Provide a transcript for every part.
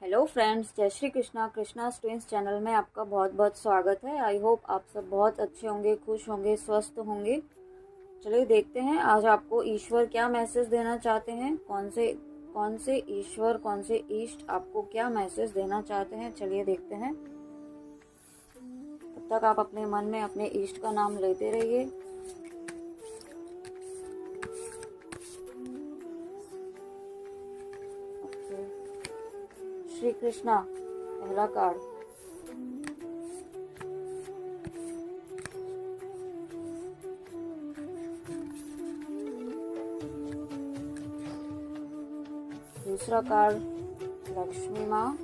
Hello friends, जय Shri Krishna. Krishna twins channel में आपका बहुत बहुत स्वागत है। आई होप आप सब बहुत अच्छे होंगे, खुश होंगे, स्वस्थ होंगे। चलिए देखते हैं आज आपको ईश्वर क्या मैसेज देना चाहते हैं। कौन से ईश्वर, कौन से इष्ट आपको क्या मैसेज देना चाहते हैं, चलिए देखते हैं। तब तक आप अपने मन में अपने इष्ट का नाम लेते रहिए। श्री कृष्णा, पहला कार्ड। दूसरा कार्ड लक्ष्मी माँ।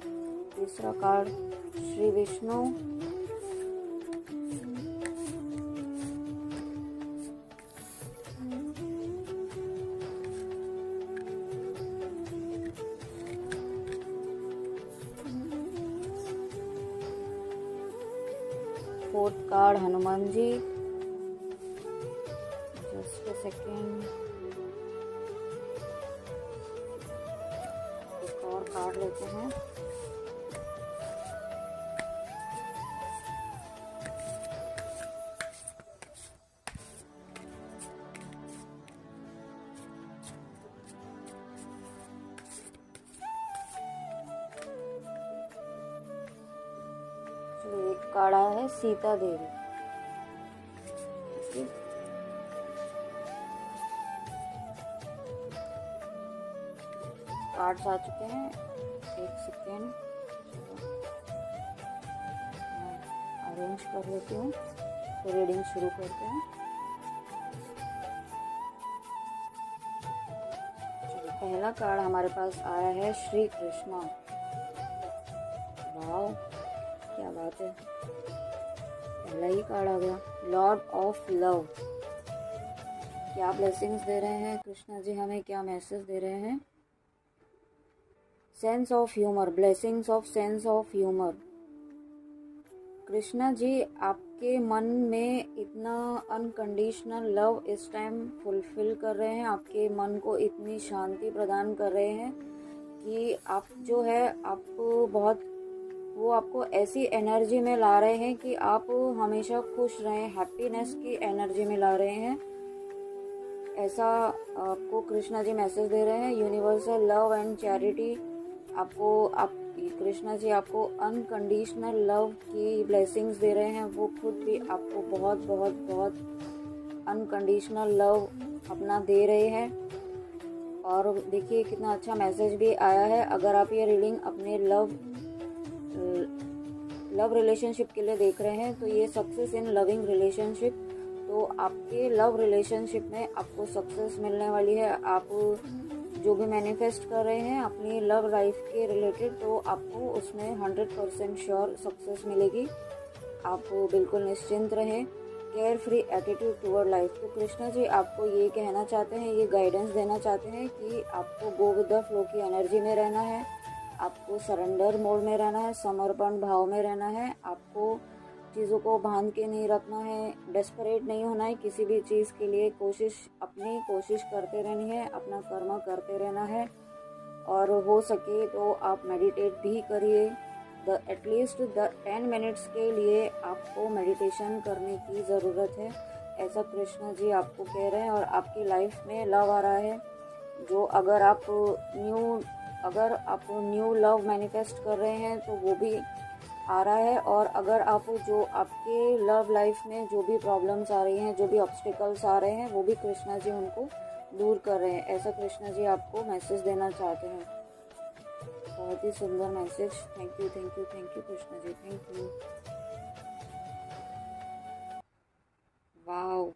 तीसरा card Shri Vishnu. Fourth card Hanuman ji. Just a second, एक और कार्ड लेते हैं। चलिए, एक कार्ड आया है सीता देवी। कार्ड्स आ चुके हैं। एक सेकेंड, अरेंज कर लेती हूँ तो रीडिंग शुरू करते हैं। चलिए, पहला कार्ड हमारे पास आया है श्री कृष्णा। वाह, क्या बात है, पहला ही कार्ड आ गया। Lord of love. क्या ब्लेसिंग्स दे रहे हैं कृष्णा जी हमें, क्या मैसेज दे रहे हैं। Sense of humour, blessings of sense of humour. Krishna ji, आपके मन में इतना अनकंडीशनल लव इस टाइम फुलफिल कर रहे हैं, आपके मन को इतनी शांति प्रदान कर रहे हैं कि आप जो है वो आपको ऐसी एनर्जी में ला रहे हैं कि आप हमेशा खुश रहें, हैप्पीनेस की एनर्जी में ला रहे हैं। ऐसा आपको कृष्णा जी मैसेज दे रहे हैं। Universal love and charity Krishna ji आपको अनकंडीशनल लव की ब्लेसिंग्स दे रहे हैं। वो खुद भी आपको बहुत बहुत बहुत अनकंडीशनल लव अपना दे रहे हैं। और देखिए कितना अच्छा मैसेज भी आया है। अगर आप ये रीडिंग अपने लव रिलेशनशिप के लिए देख रहे हैं तो ये सक्सेस इन लविंग रिलेशनशिप। तो आपके लव रिलेशनशिप में आपको सक्सेस मिलने वाली है। आप जो भी मैनिफेस्ट कर रहे हैं अपनी लव लाइफ के रिलेटेड, तो आपको उसमें 100% श्योर सक्सेस मिलेगी। आप बिल्कुल निश्चिंत रहें। Care free attitude toward life. तो कृष्णा जी आपको ये कहना चाहते हैं, ये गाइडेंस देना चाहते हैं कि आपको गो विद द फ्लो की एनर्जी में रहना है, आपको सरेंडर मोड में रहना है, समर्पण भाव में रहना है। आपको चीज़ों को बांध के नहीं रखना है, डेस्परेट नहीं होना है किसी भी चीज़ के लिए। अपनी कोशिश करते रहनी है, अपना कर्म करते रहना है। और हो सके तो आप मेडिटेट भी करिए। एटलीस्ट 10 मिनट्स के लिए आपको मेडिटेशन करने की ज़रूरत है, ऐसा कृष्णा जी आपको कह रहे हैं। और आपकी लाइफ में लव आ रहा है, जो अगर आप न्यू लव मैनिफेस्ट कर रहे हैं तो वो भी आ रहा है। और अगर आप जो आपके लव लाइफ में जो भी प्रॉब्लम्स आ रही हैं, जो भी ऑब्स्टिकल्स आ रहे हैं, वो भी कृष्णा जी उनको दूर कर रहे हैं, ऐसा कृष्णा जी आपको मैसेज देना चाहते हैं। बहुत ही सुंदर message. Thank you thank you thank you Krishna ji, thank you. Wow,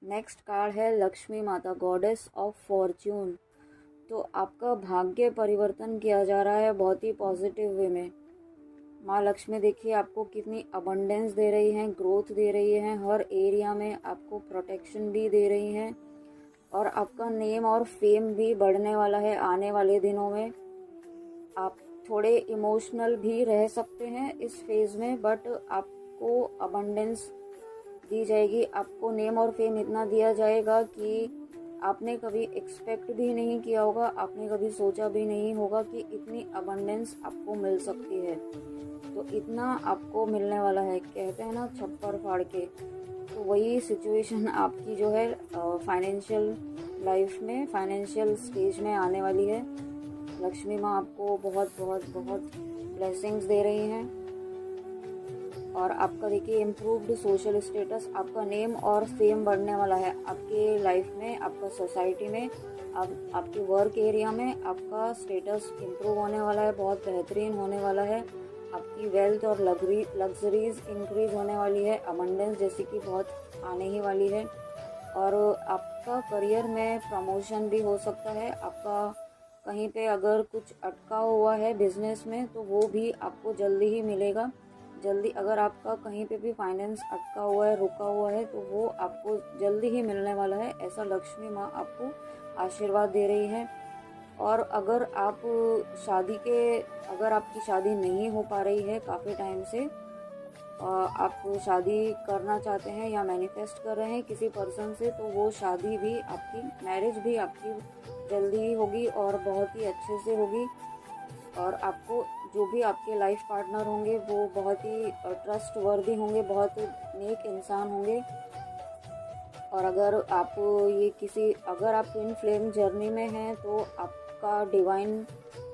next card है लक्ष्मी माता, गॉडेस ऑफ फॉर्च्यून। तो आपका भाग्य परिवर्तन किया जा रहा है बहुत ही पॉजिटिव वे में। माँ लक्ष्मी देखिए आपको कितनी अबंडेंस दे रही हैं, ग्रोथ दे रही हैं, हर एरिया में आपको प्रोटेक्शन भी दे रही हैं। और आपका नेम और फेम भी बढ़ने वाला है आने वाले दिनों में। आप थोड़े इमोशनल भी रह सकते हैं इस फेज में, बट आपको अबंडेंस दी जाएगी। आपको नेम और फेम इतना दिया जाएगा कि आपने कभी एक्सपेक्ट भी नहीं किया होगा, आपने कभी सोचा भी नहीं होगा कि इतनी अबंडेंस आपको मिल सकती है। तो इतना आपको मिलने वाला है, कहते हैं ना छप्पर फाड़ के, तो वही सिचुएशन आपकी जो है फाइनेंशियल लाइफ में, फाइनेंशियल स्टेज में आने वाली है। लक्ष्मी माँ आपको बहुत बहुत बहुत ब्लेसिंग्स दे रही हैं। और आपका देखिए इम्प्रूव्ड सोशल स्टेटस, आपका नेम और फेम बढ़ने वाला है आपके लाइफ में, आपका सोसाइटी में, आपके वर्क एरिया में आपका स्टेटस इम्प्रूव होने वाला है, बहुत बेहतरीन होने वाला है। आपकी वेल्थ और लग्जरीज इंक्रीज होने वाली है, अबंडेंस जैसी कि बहुत आने ही वाली है। और आपका करियर में प्रमोशन भी हो सकता है। आपका कहीं पे अगर कुछ अटका हुआ है बिजनेस में तो वो भी आपको जल्दी ही मिलेगा। जल्दी अगर आपका कहीं पे भी फाइनेंस अटका हुआ है, रुका हुआ है, तो वो आपको जल्दी ही मिलने वाला है, ऐसा लक्ष्मी माँ आपको आशीर्वाद दे रही है। और अगर आपकी शादी नहीं हो पा रही है काफ़ी टाइम से, आप शादी करना चाहते हैं या मैनिफेस्ट कर रहे हैं किसी पर्सन से, तो वो शादी भी आपकी, मैरिज भी आपकी जल्दी ही होगी और बहुत ही अच्छे से होगी। और आपको जो भी आपके लाइफ पार्टनर होंगे वो बहुत ही ट्रस्ट वर्दी होंगे, बहुत नेक इंसान होंगे। और अगर आप ट्विन फ्लेम जर्नी में हैं तो आपका डिवाइन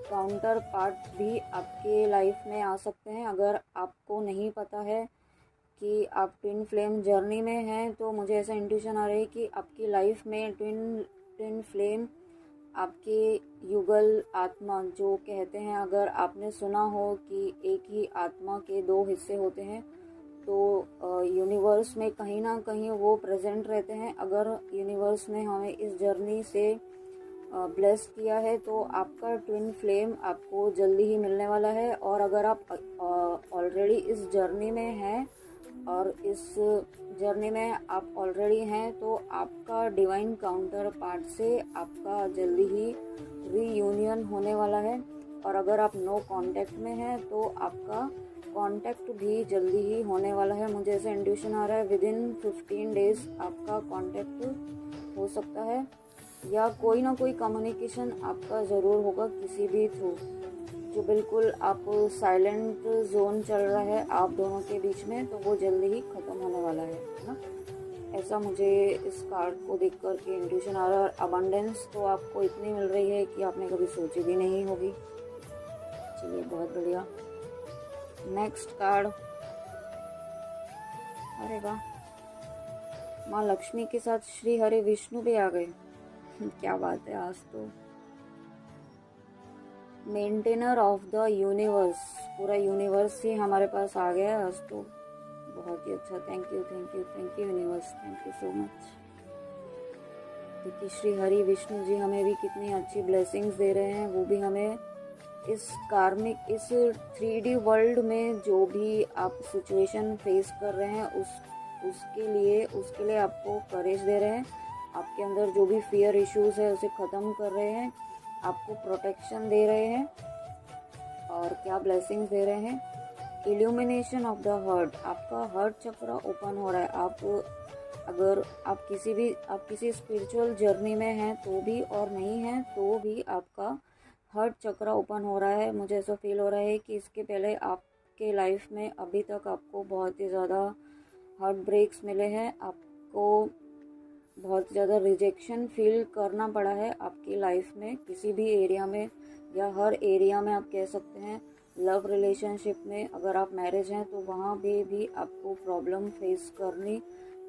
काउंटर पार्ट भी आपके लाइफ में आ सकते हैं। अगर आपको नहीं पता है कि आप ट्विन फ्लेम जर्नी में हैं तो मुझे ऐसा इंट्यूशन आ रही है कि आपकी लाइफ में ट्विन फ्लेम, आपके युगल आत्मा जो कहते हैं, अगर आपने सुना हो कि एक ही आत्मा के दो हिस्से होते हैं, तो यूनिवर्स में कहीं ना कहीं वो प्रेजेंट रहते हैं। अगर यूनिवर्स ने हमें इस जर्नी से ब्लेस किया है तो आपका ट्विन फ्लेम आपको जल्दी ही मिलने वाला है। और अगर आप ऑलरेडी इस जर्नी में हैं और इस जर्नी में आप ऑलरेडी हैं तो आपका डिवाइन काउंटर पार्ट से आपका जल्दी ही रीयूनियन होने वाला है। और अगर आप नो कांटेक्ट में हैं तो आपका कांटेक्ट भी जल्दी ही होने वाला है। मुझे ऐसा इंट्यूशन आ रहा है विदिन 15 डेज आपका कांटेक्ट हो सकता है, या कोई ना कोई कम्युनिकेशन आपका ज़रूर होगा किसी भी थ्रू। जो बिल्कुल आप साइलेंट जोन चल रहा है आप दोनों के बीच में, तो वो जल्दी ही ख़त्म होने वाला है ना। ऐसा मुझे इस कार्ड को देख कर के इंट्यूशन आ रहा है। और अबंडेंस तो आपको इतनी मिल रही है कि आपने कभी सोची भी नहीं होगी। चलिए, बहुत बढ़िया। नेक्स्ट कार्ड, अरे वाह, माँ लक्ष्मी के साथ श्री हरि विष्णु भी आ गए। क्या बात है, आज तो मेंटेनर ऑफ द यूनिवर्स, पूरा यूनिवर्स ही हमारे पास आ गया है आज तो। बहुत ही अच्छा, thank you thank you thank you universe, thank you so much. देखिए श्री हरि विष्णु जी हमें भी कितनी अच्छी ब्लेसिंग्स दे रहे हैं। वो भी हमें इस कार्मिक, इस 3D वर्ल्ड में जो भी आप सिचुएशन फेस कर रहे हैं उसके लिए आपको करेज दे रहे हैं। आपके अंदर जो भी फियर इश्यूज है उसे ख़त्म कर रहे हैं, आपको प्रोटेक्शन दे रहे हैं। और क्या ब्लेसिंग्स दे रहे हैं, इल्यूमिनेशन ऑफ द हार्ट, आपका हार्ट चक्र ओपन हो रहा है। अगर आप किसी स्पिरिचुअल जर्नी में हैं तो भी, और नहीं हैं तो भी, आपका हार्ट चक्र ओपन हो रहा है। मुझे ऐसा फील हो रहा है कि इसके पहले आपके लाइफ में अभी तक आपको बहुत ही ज़्यादा हार्ट ब्रेक्स मिले हैं, आपको बहुत ज़्यादा रिजेक्शन फील करना पड़ा है आपकी लाइफ में, किसी भी एरिया में या हर एरिया में आप कह सकते हैं। लव रिलेशनशिप में अगर आप मैरिज हैं तो वहाँ भी आपको प्रॉब्लम फेस करनी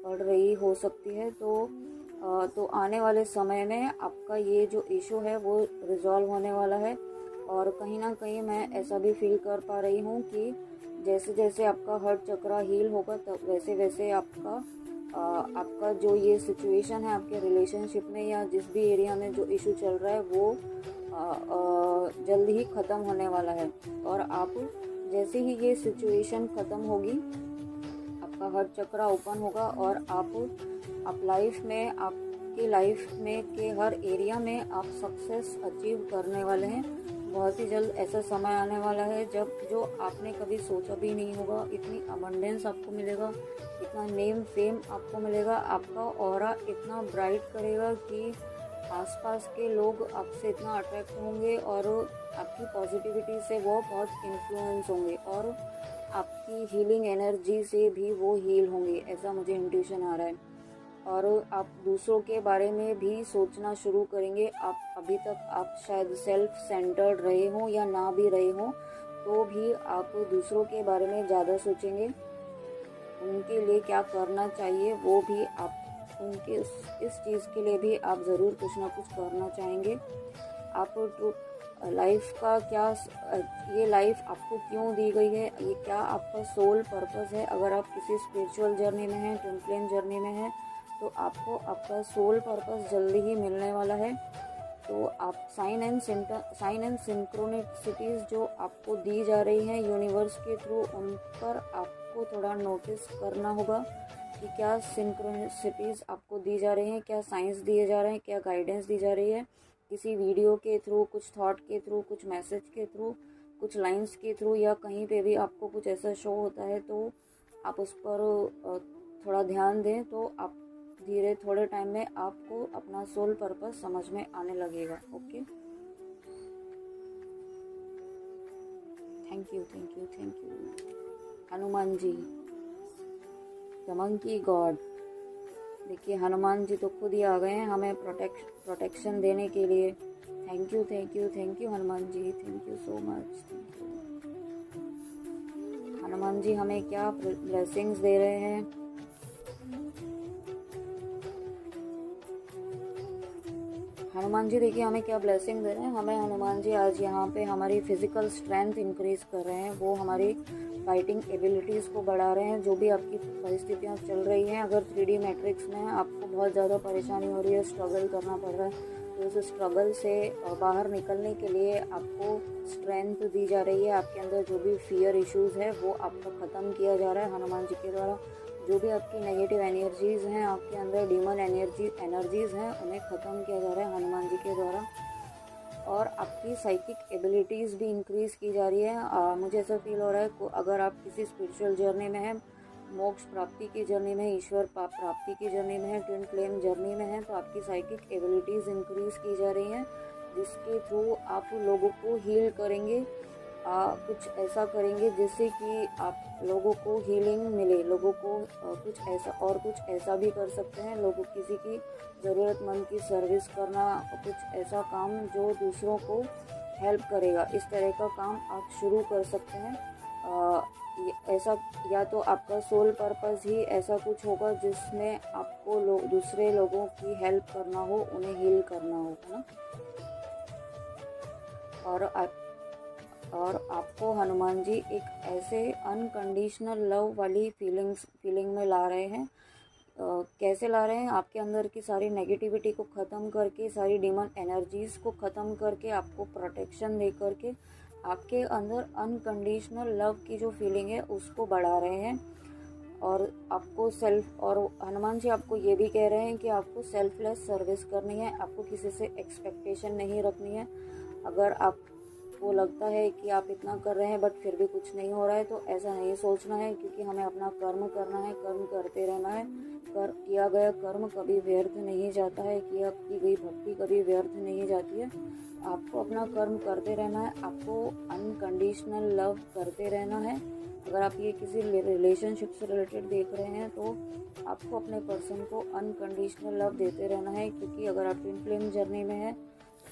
पड़ रही हो सकती है। तो आने वाले समय में आपका ये जो इशू है वो रिजॉल्व होने वाला है। और कहीं ना कहीं मैं ऐसा भी फील कर पा रही हूँ कि जैसे जैसे आपका हार्ट चक्र हील होगा तब वैसे वैसे आपका जो ये सिचुएशन है आपके रिलेशनशिप में या जिस भी एरिया में जो इशू चल रहा है वो जल्दी ही ख़त्म होने वाला है। और आप जैसे ही ये सिचुएशन ख़त्म होगी, आपका हार्ट चक्र ओपन होगा और आप लाइफ में, आपकी लाइफ में के हर एरिया में आप सक्सेस अचीव करने वाले हैं। बहुत ही जल्द ऐसा समय आने वाला है जब जो आपने कभी सोचा भी नहीं होगा, इतनी अबंडेंस आपको मिलेगा, इतना नेम फेम आपको मिलेगा, आपका ऑरा इतना ब्राइट करेगा कि आसपास के लोग आपसे इतना अट्रैक्ट होंगे और आपकी पॉजिटिविटी से वो बहुत इन्फ्लुएंस होंगे और आपकी हीलिंग एनर्जी से भी वो हील होंगे, ऐसा मुझे इंट्यूशन आ रहा है। और आप दूसरों के बारे में भी सोचना शुरू करेंगे। आप अभी तक आप शायद सेल्फ सेंटर्ड रहे हो या ना भी रहे हो, तो भी आप दूसरों के बारे में ज़्यादा सोचेंगे, उनके लिए क्या करना चाहिए वो भी आप उनके इस चीज़ के लिए भी आप ज़रूर कुछ ना कुछ करना चाहेंगे। आप लाइफ का क्या, ये लाइफ आपको क्यों दी गई है, ये क्या आपका सोल पर्पस है। अगर आप किसी स्पिरिचुअल जर्नी में हैं, ट्विन फ्लेम जर्नी में हैं, तो आपको आपका सोल पर्पस जल्दी ही मिलने वाला है। तो आप साइन एंड सिंक्रोनिसिटीज़ जो आपको दी जा रही हैं यूनिवर्स के थ्रू, उन पर आपको थोड़ा नोटिस करना होगा कि क्या सिंक्रोनिसिटीज़ आपको दी जा रही हैं, क्या साइंस दिए जा रहे हैं, क्या गाइडेंस दी जा रही है, किसी वीडियो के थ्रू, कुछ थॉट के थ्रू, कुछ मैसेज के थ्रू, कुछ लाइंस के थ्रू, या कहीं पे भी आपको कुछ ऐसा शो होता है तो आप उस पर थोड़ा ध्यान दें, तो आप धीरे थोड़े टाइम में आपको अपना सोल पर्पस समझ में आने लगेगा। Okay, thank you thank you thank you. Hanuman ji, the monkey god. देखिए हनुमान जी तो खुद ही आ गए हैं हमें प्रोटेक्शन देने के लिए। Thank you thank you thank you Hanuman ji, thank you so much, thank you. Hanuman ji हमें क्या ब्लेसिंग्स दे रहे हैं। हनुमान जी देखिए हमें क्या ब्लेसिंग दे रहे हैं। हमें हनुमान जी आज यहाँ पे हमारी फिजिकल स्ट्रेंथ इंक्रीज कर रहे हैं, वो हमारी फाइटिंग एबिलिटीज़ को बढ़ा रहे हैं। जो भी आपकी परिस्थितियाँ चल रही हैं, अगर 3D मैट्रिक्स में आपको बहुत ज़्यादा परेशानी हो रही है, स्ट्रगल करना पड़ रहा है, तो उस स्ट्रगल से बाहर निकलने के लिए आपको स्ट्रेंथ दी जा रही है। आपके अंदर जो भी फियर इश्यूज़ है वो आपका ख़त्म किया जा रहा है हनुमान जी के द्वारा। जो भी आपकी नेगेटिव एनर्जीज़ हैं, आपके अंदर डीमन एनर्जीज़ हैं, उन्हें ख़त्म किया जा रहा है हनुमान जी के द्वारा। और आपकी साइकिक एबिलिटीज़ भी इंक्रीज़ की जा रही है। मुझे ऐसा फील हो रहा है अगर आप किसी स्पिरिचुअल जर्नी में हैं, मोक्ष प्राप्ति की जर्नी में, ईश्वर प्राप्ति की जर्नी में है, ट्विन फ्लेम जर्नी में है, तो आपकी साइकिक एबिलिटीज़ इंक्रीज़ की जा रही हैं, जिसके थ्रू आप लोगों को हील करेंगे। कुछ ऐसा करेंगे जिससे कि आप लोगों को हीलिंग मिले, लोगों को कुछ ऐसा, और कुछ ऐसा भी कर सकते हैं, लोगों किसी की ज़रूरतमंद की सर्विस करना, कुछ ऐसा काम जो दूसरों को हेल्प करेगा, इस तरह का काम आप शुरू कर सकते हैं। ऐसा, या तो आपका सोल पर्पस ही ऐसा कुछ होगा जिसमें आपको दूसरे लोगों की हेल्प करना हो, उन्हें हील करना हो, है ना। और आपको हनुमान जी एक ऐसे अनकंडीशनल लव वाली फीलिंग में ला रहे हैं। कैसे ला रहे हैं, आपके अंदर की सारी नेगेटिविटी को ख़त्म करके, सारी डिमन एनर्जीज़ को ख़त्म करके, आपको प्रोटेक्शन दे करके आपके अंदर अनकंडीशनल लव की जो फीलिंग है उसको बढ़ा रहे हैं। और आपको और हनुमान जी आपको ये भी कह रहे हैं कि आपको सेल्फलेस सर्विस करनी है, आपको किसी से एक्सपेक्टेशन नहीं रखनी है। अगर आपको लगता है कि आप इतना कर रहे हैं बट फिर भी कुछ नहीं हो रहा है, तो ऐसा नहीं सोचना है, क्योंकि हमें अपना कर्म करना है, कर्म करते रहना है। किया गया कर्म कभी व्यर्थ नहीं जाता है, की गई भक्ति कभी व्यर्थ नहीं जाती है। आपको अपना कर्म करते रहना है, आपको अनकंडीशनल लव करते रहना है। अगर आप ये किसी रिलेशनशिप से रिलेटेड देख रहे हैं, तो आपको अपने पर्सन को अनकंडीशनल लव देते रहना है, क्योंकि अगर आप ट्विन फ्लेम जर्नी में है,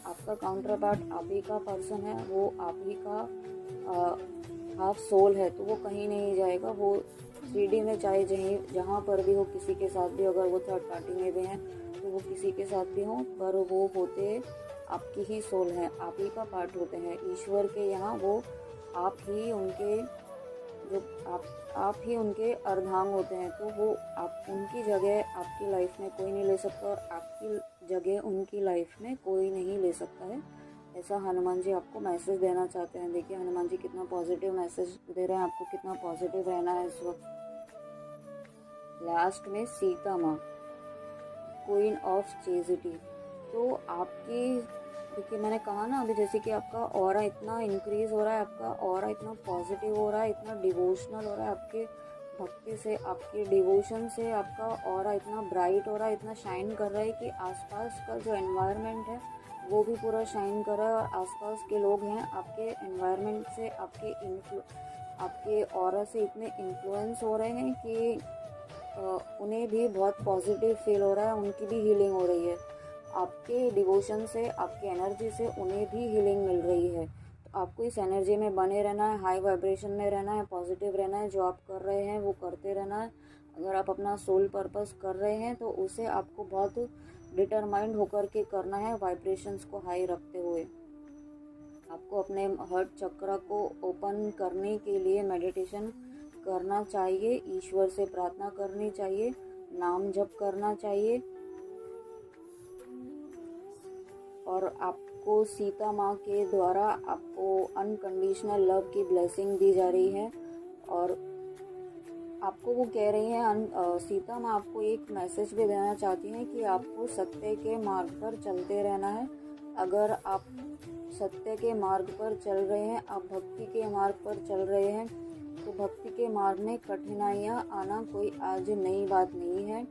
आपका काउंटर पार्ट आप ही का पर्सन है, वो आप ही का हाफ सोल है, तो वो कहीं नहीं जाएगा। वो 3D में चाहे जहाँ पर भी हो, किसी के साथ भी, अगर वो थर्ड पार्टी में भी हैं तो वो किसी के साथ भी हों, पर वो होते आपकी ही सोल हैं, आप ही का पार्ट होते हैं ईश्वर के यहाँ। वो आप ही उनके अर्धांग होते हैं, तो वो आप उनकी जगह आपकी लाइफ में कोई नहीं ले सकता, और आपकी जगह उनकी लाइफ में कोई नहीं ले सकता है। ऐसा हनुमान जी आपको मैसेज देना चाहते हैं। देखिए हनुमान जी कितना पॉजिटिव मैसेज दे रहे हैं, आपको कितना पॉजिटिव रहना है इस वक्त। लास्ट में सीता माँ, क्वीन ऑफ चेजिटी, तो आपकी क्योंकि मैंने कहा ना अभी, जैसे कि आपका ऑरा इतना इंक्रीज हो रहा है, आपका ऑरा इतना पॉजिटिव हो रहा है, इतना डिवोशनल हो रहा है, आपके भक्ति से, आपके डिवोशन से आपका ऑरा इतना ब्राइट हो रहा है, इतना शाइन कर रहा है कि आसपास का जो एनवायरनमेंट है वो भी पूरा शाइन कर रहा है। और आसपास के लोग हैं आपके एनवायरनमेंट से, आपके ऑरा से इतने इन्फ्लुएंस हो रहे हैं कि उन्हें भी बहुत पॉजिटिव फील हो रहा है, उनकी भी हीलिंग हो रही है। आपके डिवोशन से, आपकी एनर्जी से उन्हें भी हीलिंग मिल रही है। तो आपको इस एनर्जी में बने रहना है, हाई वाइब्रेशन में रहना है, पॉजिटिव रहना है। जो आप कर रहे हैं वो करते रहना है। अगर आप अपना सोल पर्पस कर रहे हैं तो उसे आपको बहुत डिटरमाइंड होकर के करना है, वाइब्रेशंस को हाई रखते हुए। आपको अपने हार्ट चक्र को ओपन करने के लिए मेडिटेशन करना चाहिए, ईश्वर से प्रार्थना करनी चाहिए, नाम जप करना चाहिए। और आपको सीता माँ के द्वारा आपको अनकंडीशनल लव की ब्लेसिंग दी जा रही है। और आपको वो कह रही हैं, सीता माँ आपको एक मैसेज भी देना चाहती हैं कि आपको सत्य के मार्ग पर चलते रहना है। अगर आप सत्य के मार्ग पर चल रहे हैं, आप भक्ति के मार्ग पर चल रहे हैं, तो भक्ति के मार्ग में कठिनाइयाँ आना कोई आज नई बात नहीं है।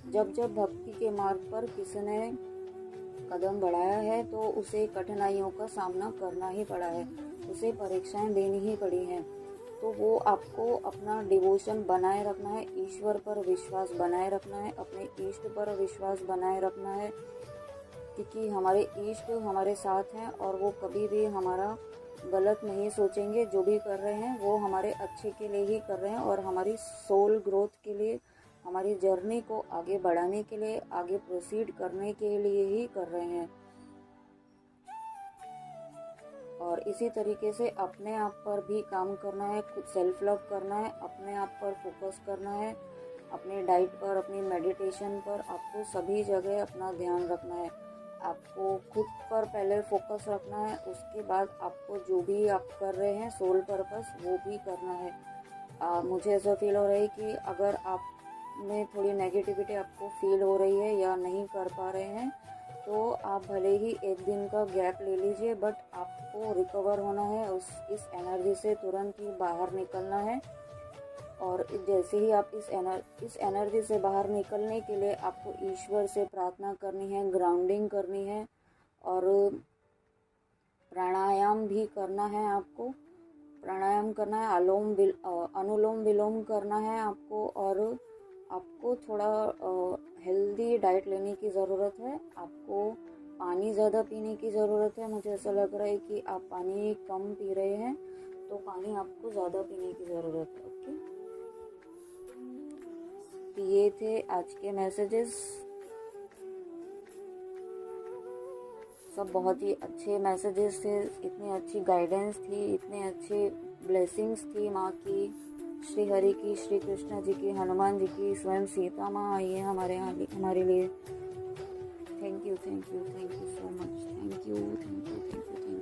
जब भक्ति के मार्ग पर किसी ने कदम बढ़ाया है तो उसे कठिनाइयों का सामना करना ही पड़ा है, उसे परीक्षाएं देनी ही पड़ी हैं। तो वो आपको अपना डिवोशन बनाए रखना है, ईश्वर पर विश्वास बनाए रखना है, अपने इष्ट पर विश्वास बनाए रखना है, क्योंकि हमारे इष्ट हमारे साथ हैं और वो कभी भी हमारा गलत नहीं सोचेंगे। जो भी कर रहे हैं वो हमारे अच्छे के लिए ही कर रहे हैं और हमारी सोल ग्रोथ के लिए, हमारी जर्नी को आगे बढ़ाने के लिए, आगे प्रोसीड करने के लिए ही कर रहे हैं। और इसी तरीके से अपने आप पर भी काम करना है, खुद सेल्फ लव करना है, अपने आप पर फोकस करना है, अपने डाइट पर, अपनी मेडिटेशन पर, आपको सभी जगह अपना ध्यान रखना है। आपको खुद पर पहले फोकस रखना है, उसके बाद आपको जो भी आप कर रहे हैं सोल पर्पस वो भी करना है। मुझे ऐसा फील हो रहा है कि अगर आप में थोड़ी नेगेटिविटी आपको फील हो रही है या नहीं कर पा रहे हैं तो आप भले ही एक दिन का गैप ले लीजिए, बट आपको रिकवर होना है, इस एनर्जी से तुरंत ही बाहर निकलना है। और जैसे ही आप इस एनर्जी से बाहर निकलने के लिए आपको ईश्वर से प्रार्थना करनी है, ग्राउंडिंग करनी है और प्राणायाम भी करना है। आपको प्राणायाम करना है, अनुलोम विलोम करना है आपको। और आपको थोड़ा हेल्दी डाइट लेने की ज़रूरत है, आपको पानी ज़्यादा पीने की ज़रूरत है। मुझे ऐसा लग रहा है कि आप पानी कम पी रहे हैं, तो पानी आपको ज़्यादा पीने की ज़रूरत है। ओके, तो ये थे आज के मैसेजेस, सब बहुत ही अच्छे मैसेजेस थे, इतनी अच्छी गाइडेंस थी, इतने अच्छे ब्लेसिंग्स थी माँ की, श्री हरि की, श्री कृष्ण जी की, हनुमान जी की, स्वयं सीता माँ आई है हमारे लिए। Thank you so much, thank you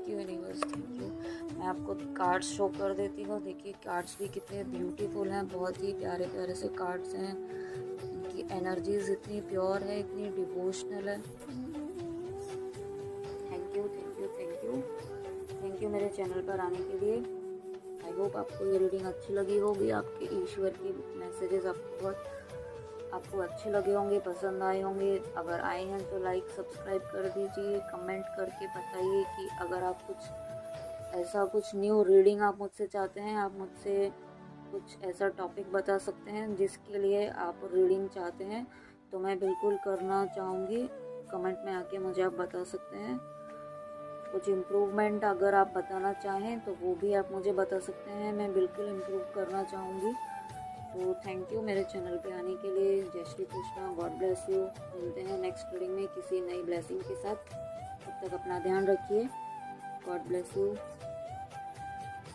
universe, thank you. मैं आपको कार्ड्स शो कर देती हूँ। देखिए कार्ड्स भी कितने ब्यूटीफुल हैं, बहुत ही प्यारे प्यारे से कार्ड्स हैं। इनकी एनर्जीज इतनी प्योर है, इतनी डिवोशनल है। थैंक यू मेरे चैनल पर आने के लिए। आई होप आपको ये रीडिंग अच्छी लगी होगी, आपके ईश्वर के मैसेजेस आपको अच्छे लगे होंगे, पसंद आए होंगे। अगर आए हैं तो लाइक सब्सक्राइब कर दीजिए, कमेंट करके बताइए कि अगर आप कुछ न्यू रीडिंग आप मुझसे चाहते हैं, आप मुझसे कुछ ऐसा टॉपिक बता सकते हैं जिसके लिए आप रीडिंग चाहते हैं, तो मैं बिल्कुल करना चाहूँगी। कमेंट में आके मुझे आप बता सकते हैं। कुछ इम्प्रूवमेंट अगर आप बताना चाहें तो वो भी आप मुझे बता सकते हैं, मैं बिल्कुल इम्प्रूव करना चाहूँगी। तो थैंक यू मेरे चैनल पे आने के लिए। जय Shri Krishna, God bless you. मिलते हैं नेक्स्ट रीडिंग में किसी नई ब्लेसिंग के साथ। तब तक अपना ध्यान रखिए। God bless you.